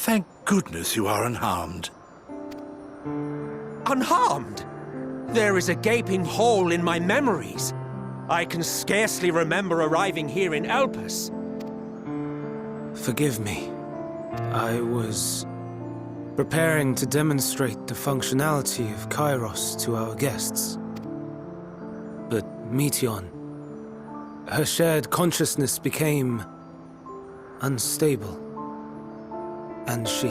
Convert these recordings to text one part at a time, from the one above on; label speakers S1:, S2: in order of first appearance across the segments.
S1: Thank goodness you are unharmed.
S2: Unharmed? There is a gaping hole in my memories. I can scarcely remember arriving here in Elpis.
S3: Forgive me. I was preparing to demonstrate the functionality of Kairos to our guests. But Meteon, her shared consciousness became unstable. And she...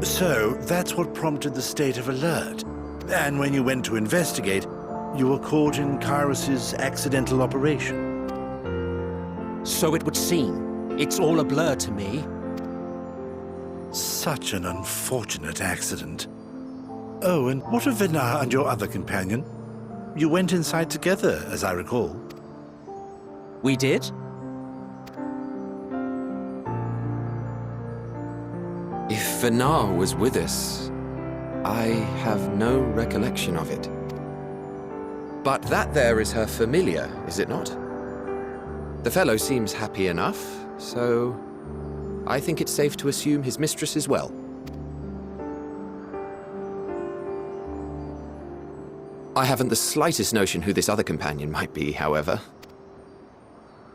S1: So, that's what prompted the state of alert. And when you went to investigate, you were caught in Kairos's accidental operation.
S2: So it would seem. It's all a blur to me.
S1: Such an unfortunate accident. Oh, and what of Vinar and your other companion? You went inside together, as I recall.
S2: We did?
S4: If Vinar was with us, I have no recollection of it. But that there is her familiar, is it not? The fellow seems happy enough, so I think it's safe to assume his mistress as well. I haven't the slightest notion who this other companion might be, however.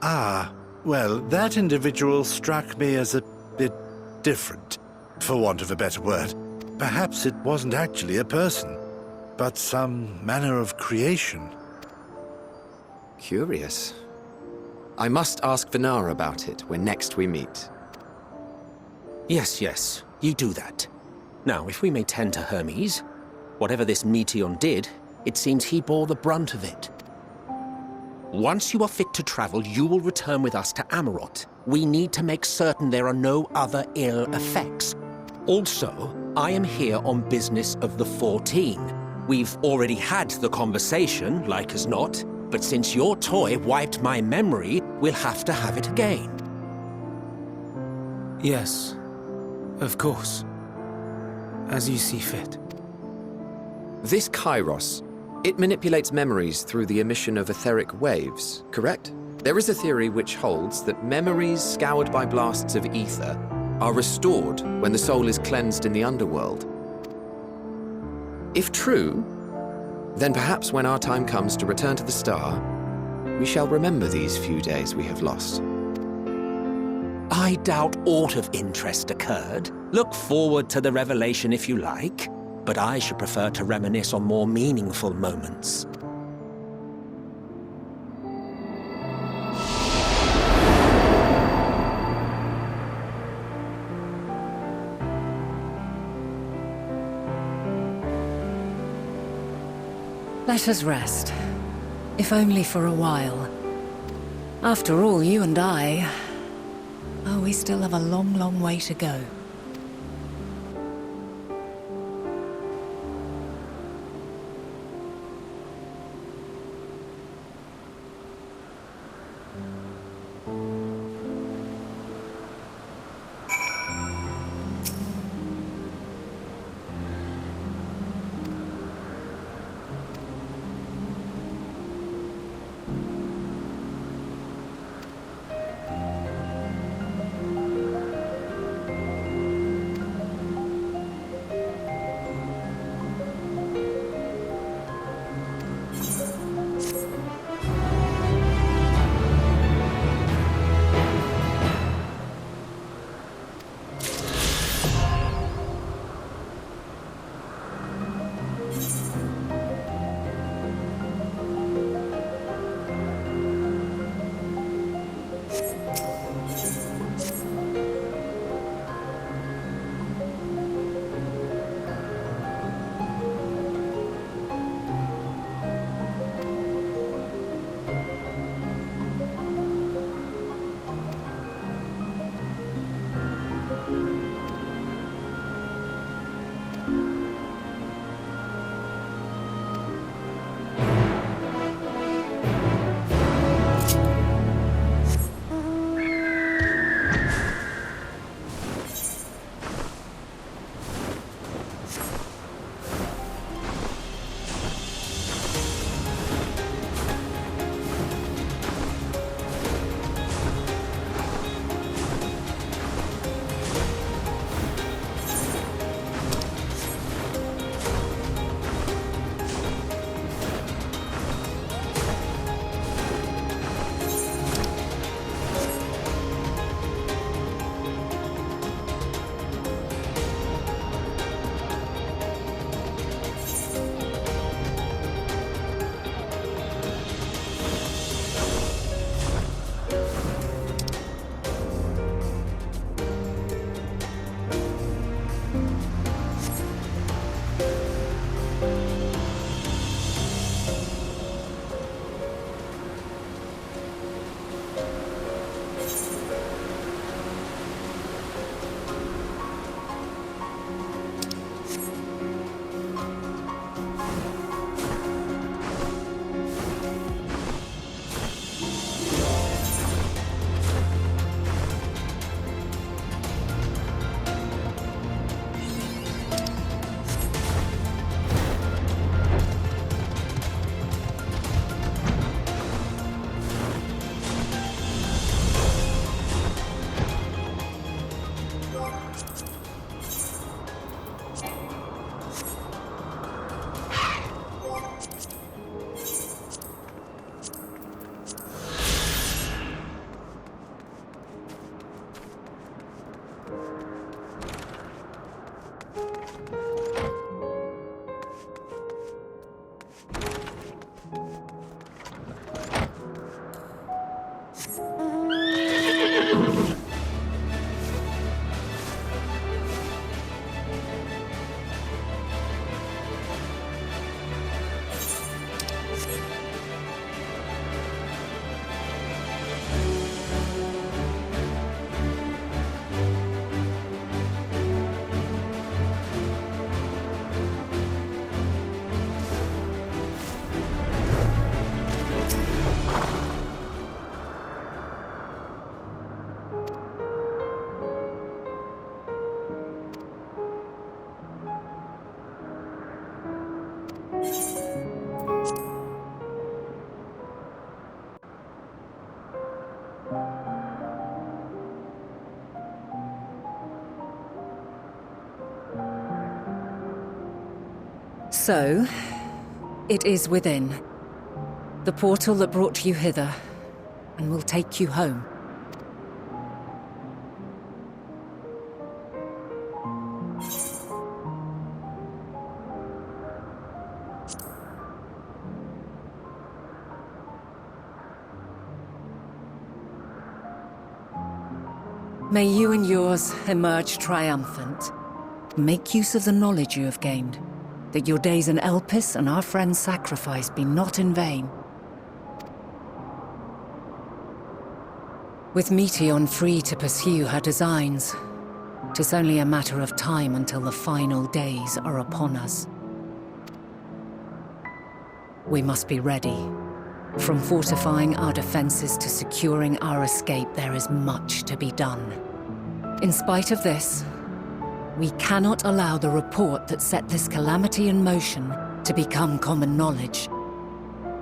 S1: Ah, well, that individual struck me as a bit different, for want of a better word. Perhaps it wasn't actually a person, but some manner of creation.
S4: Curious. I must ask Vinar about it when next we meet.
S2: Yes, you do that. Now, if we may tend to Hermes, whatever this Meteon did, it seems he bore the brunt of it. Once you are fit to travel, you will return with us to Amarot. We need to make certain there are no other ill effects. Also, I am here on business of the 14. We've already had the conversation, like as not, but since your toy wiped my memory, we'll have to have it again.
S3: Yes, of course. As you see fit.
S4: This Kairos, it manipulates memories through the emission of etheric waves, correct? There is a theory which holds that memories scoured by blasts of ether are restored when the soul is cleansed in the underworld. If true, then perhaps when our time comes to return to the star, we shall remember these few days we have lost.
S2: I doubt aught of interest occurred. Look forward to the revelation if you like, but I should prefer to reminisce on more meaningful moments.
S5: Let us rest, if only for a while. After all, you and I... oh, we still have a long, long way to go. So, it is within. The portal that brought you hither, and will take you home. May you and yours emerge triumphant. Make use of the knowledge you have gained, that your days in Elpis and our friend's sacrifice be not in vain. With Meteion free to pursue her designs, 'tis only a matter of time until the final days are upon us. We must be ready. From fortifying our defenses to securing our escape, there is much to be done. In spite of this, we cannot allow the report that set this calamity in motion to become common knowledge.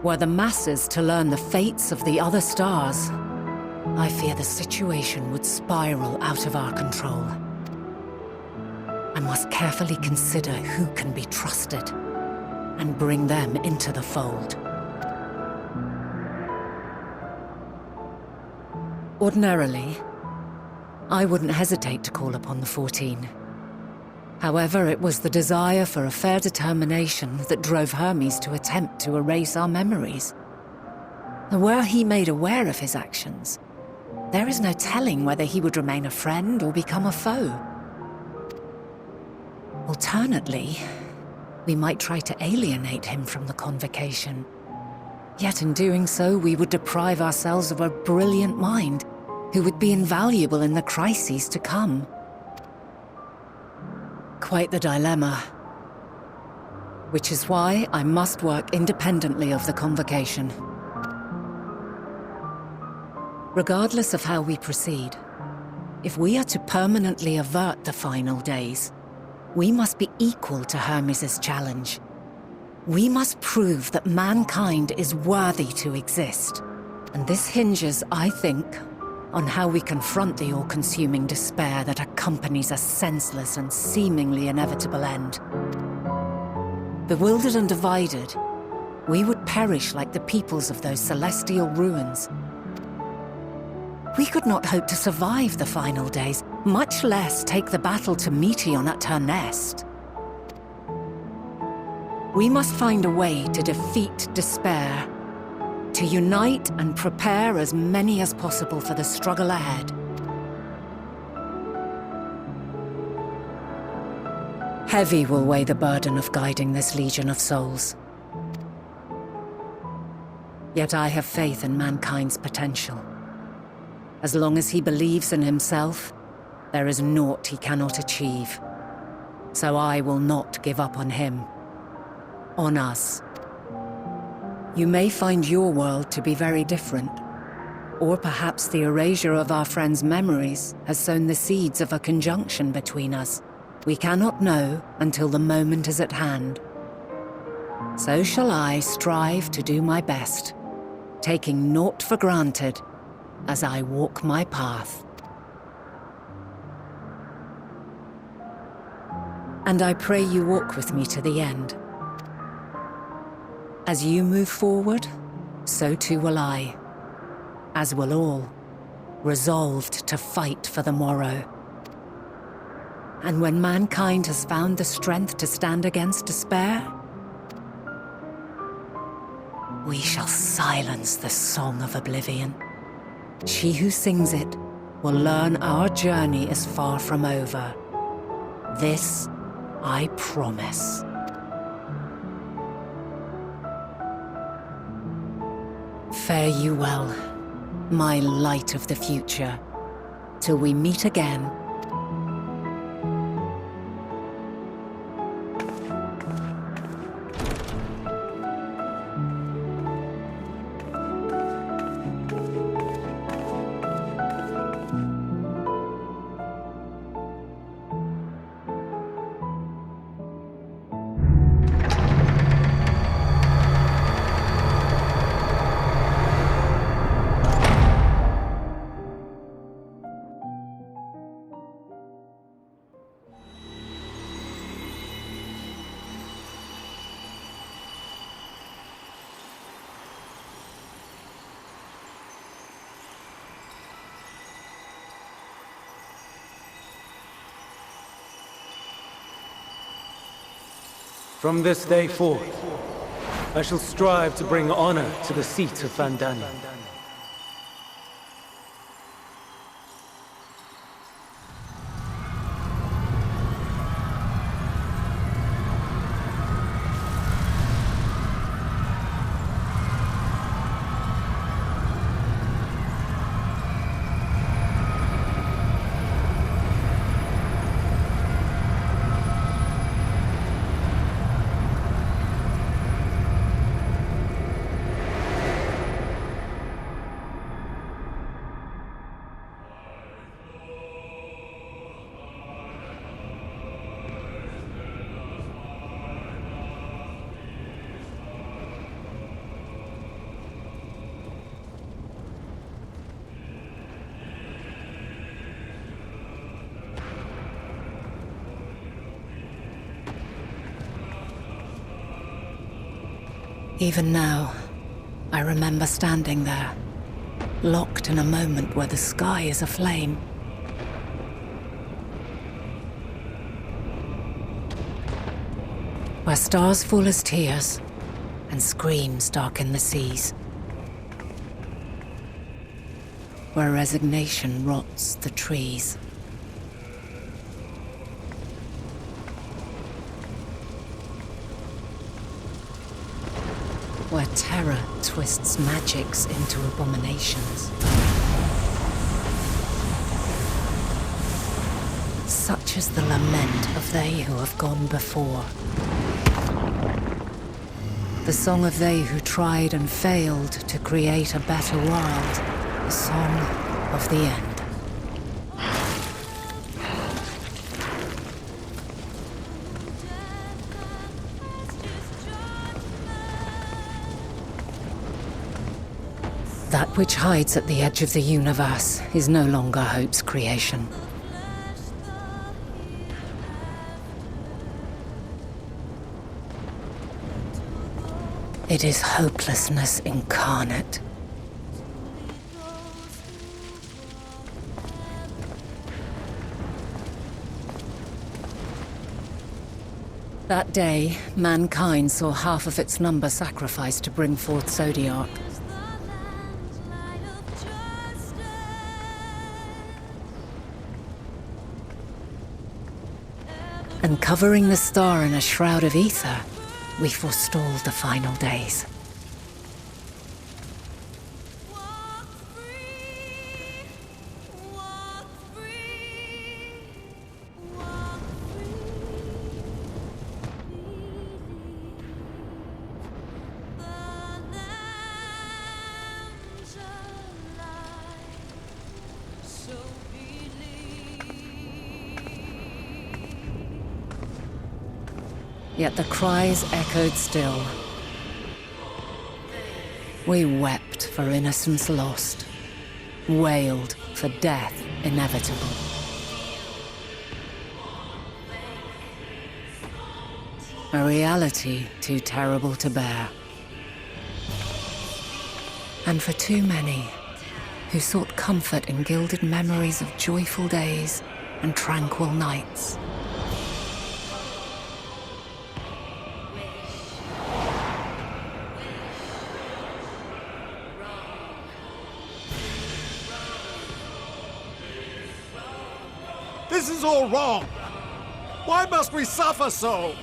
S5: Were the masses to learn the fates of the other stars, I fear the situation would spiral out of our control. I must carefully consider who can be trusted and bring them into the fold. Ordinarily, I wouldn't hesitate to call upon the 14. However, it was the desire for a fair determination that drove Hermes to attempt to erase our memories. And were he made aware of his actions, there is no telling whether he would remain a friend or become a foe. Alternately, we might try to alienate him from the convocation. Yet in doing so, we would deprive ourselves of a brilliant mind who would be invaluable in the crises to come. Quite the dilemma. Which is why I must work independently of the convocation. Regardless of how we proceed, if we are to permanently avert the final days, we must be equal to Hermes' challenge. We must prove that mankind is worthy to exist. And this hinges, I think, on how we confront the all-consuming despair that accompanies a senseless and seemingly inevitable end. Bewildered and divided, we would perish like the peoples of those celestial ruins. We could not hope to survive the final days, much less take the battle to Meteion at her nest. We must find a way to defeat despair, to unite and prepare as many as possible for the struggle ahead. Heavy will weigh the burden of guiding this legion of souls. Yet I have faith in mankind's potential. As long as he believes in himself, there is naught he cannot achieve. So I will not give up on him. On us. You may find your world to be very different. Or perhaps the erasure of our friend's memories has sown the seeds of a conjunction between us. We cannot know until the moment is at hand. So shall I strive to do my best, taking naught for granted as I walk my path. And I pray you walk with me to the end. As you move forward, so too will I, as will all, resolved to fight for the morrow. And when mankind has found the strength to stand against despair, we shall silence the song of oblivion. She who sings it will learn our journey is far from over. This I promise. Fare you well, my light of the future, till we meet again.
S3: From this day forth, I shall strive to bring honor to the seat of Vandana.
S5: Even now, I remember standing there, locked in a moment where the sky is aflame. Where stars fall as tears, and screams darken the seas. Where resignation rots the trees. Where terror twists magics into abominations. Such is the lament of they who have gone before. The song of they who tried and failed to create a better world. The song of the end. That which hides at the edge of the universe is no longer hope's creation. It is hopelessness incarnate. That day, mankind saw half of its number sacrificed to bring forth Zodiac. And covering the star in a shroud of ether, we forestalled the final days. Yet the cries echoed still. We wept for innocence lost, wailed for death inevitable. A reality too terrible to bear. And for too many who sought comfort in gilded memories of joyful days and tranquil nights.
S6: This is all wrong! Why must we suffer so?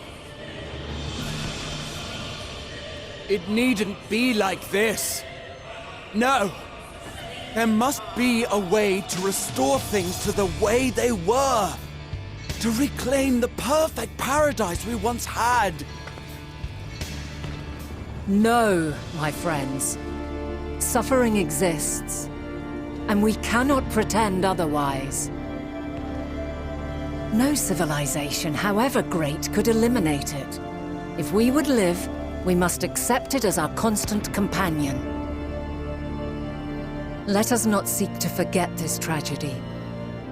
S7: It needn't be like this. No. There must be a way to restore things to the way they were. To reclaim the perfect paradise we once had.
S5: No, my friends. Suffering exists, and we cannot pretend otherwise. No civilization, however great, could eliminate it. If we would live, we must accept it as our constant companion. Let us not seek to forget this tragedy.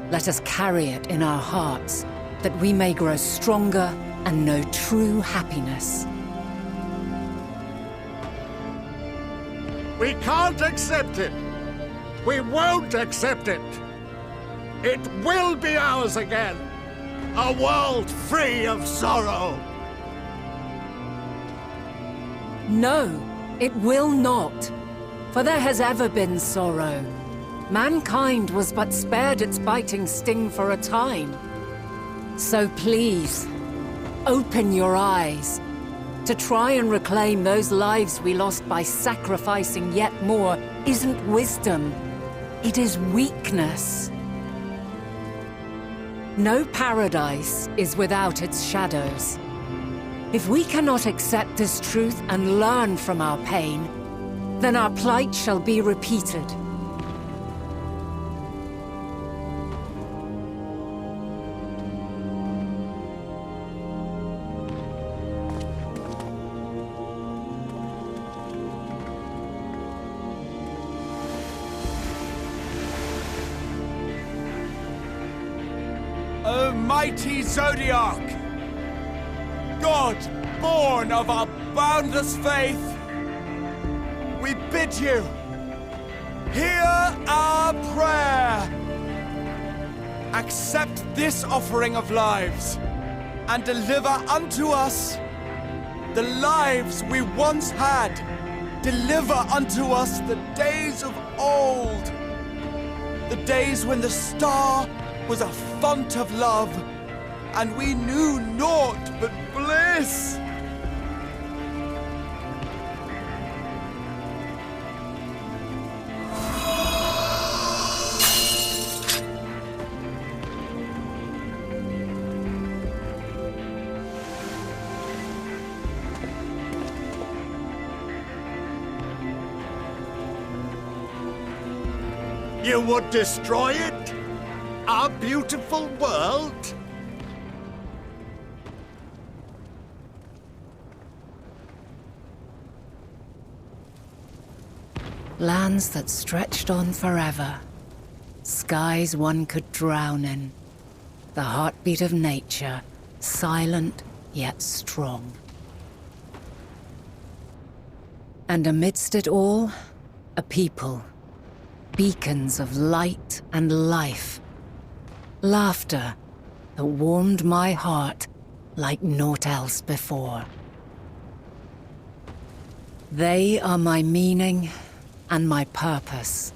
S5: Let us carry it in our hearts, that we may grow stronger and know true happiness.
S6: We can't accept it. We won't accept it. It will be ours again. A world free of sorrow.
S5: No, it will not. For there has ever been sorrow. Mankind was but spared its biting sting for a time. So please, open your eyes. To try and reclaim those lives we lost by sacrificing yet more isn't wisdom. It is weakness. No paradise is without its shadows. If we cannot accept this truth and learn from our pain, then our plight shall be repeated.
S7: O mighty Zodiac! God, born of our boundless faith, we bid you, hear our prayer. Accept this offering of lives, and deliver unto us the lives we once had. Deliver unto us the days of old, the days when the star was a font of love, and we knew naught but bliss.
S6: You would destroy it? Our beautiful world?
S5: Lands that stretched on forever. Skies one could drown in. The heartbeat of nature, silent yet strong. And amidst it all, a people. Beacons of light and life. Laughter that warmed my heart like naught else before. They are my meaning and my purpose.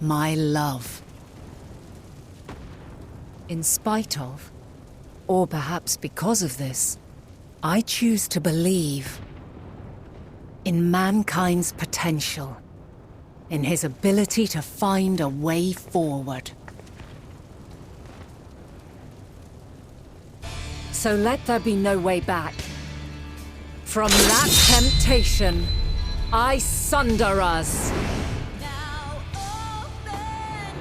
S5: My love. In spite of, or perhaps because of this, I choose to believe in mankind's potential, in his ability to find a way forward. So let there be no way back. From that temptation, I sunder us.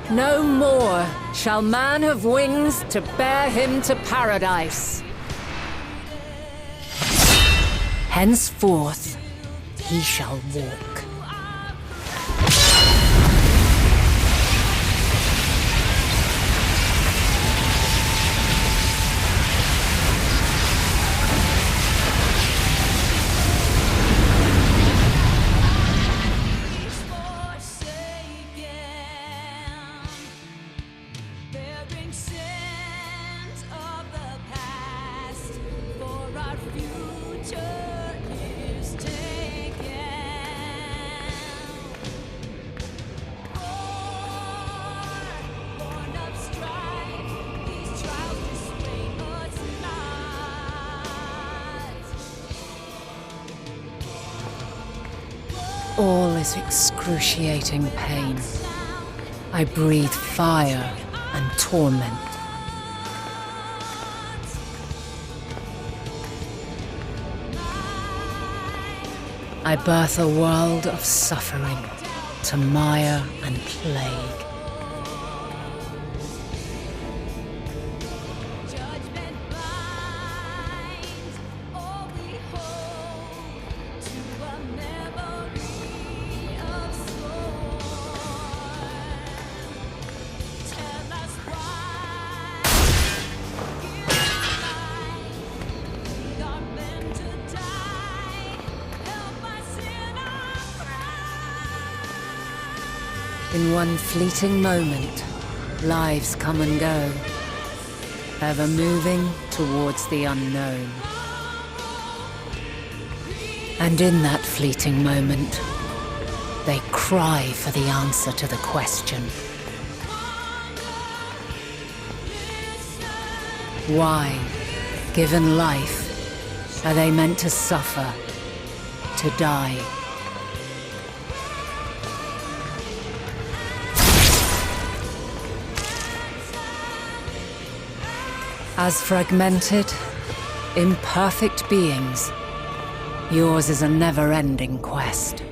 S5: No more shall man have wings to bear him to paradise. Henceforth, he shall walk. all is excruciating pain. I breathe fire and torment. I birth a world of suffering to mire and plague. In one fleeting moment, lives come and go, ever moving towards the unknown. And in that fleeting moment, they cry for the answer to the question. Why, given life, are they meant to suffer, to die? As fragmented, imperfect beings, yours is a never-ending quest.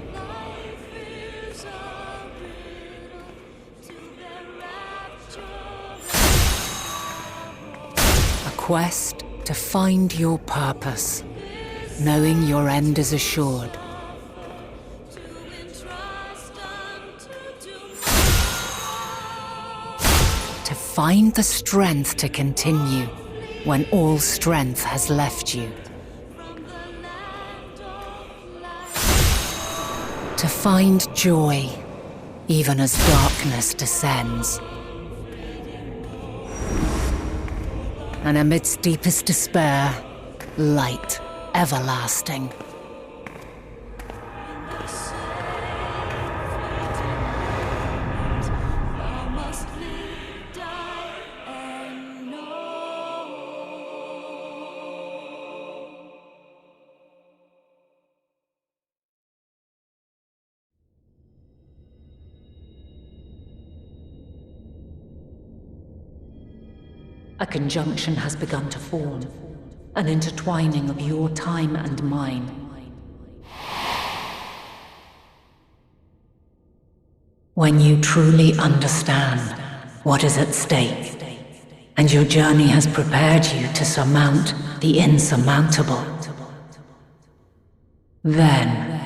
S5: A quest to find your purpose, knowing your end is assured. To find the strength to continue when all strength has left you. To find joy, even as darkness descends. And amidst deepest despair, light everlasting. A conjunction has begun to form, an intertwining of your time and mine. When you truly understand what is at stake, and your journey has prepared you to surmount the insurmountable, then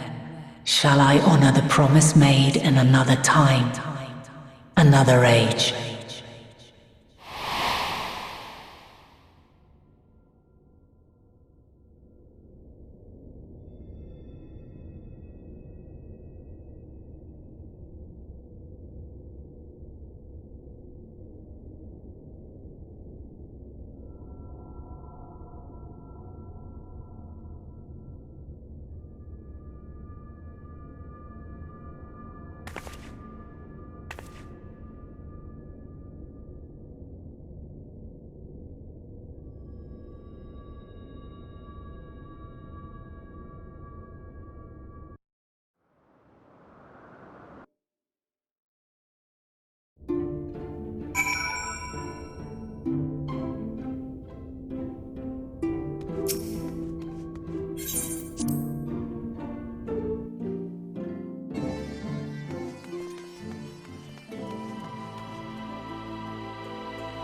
S5: shall I honor the promise made in another time, another age.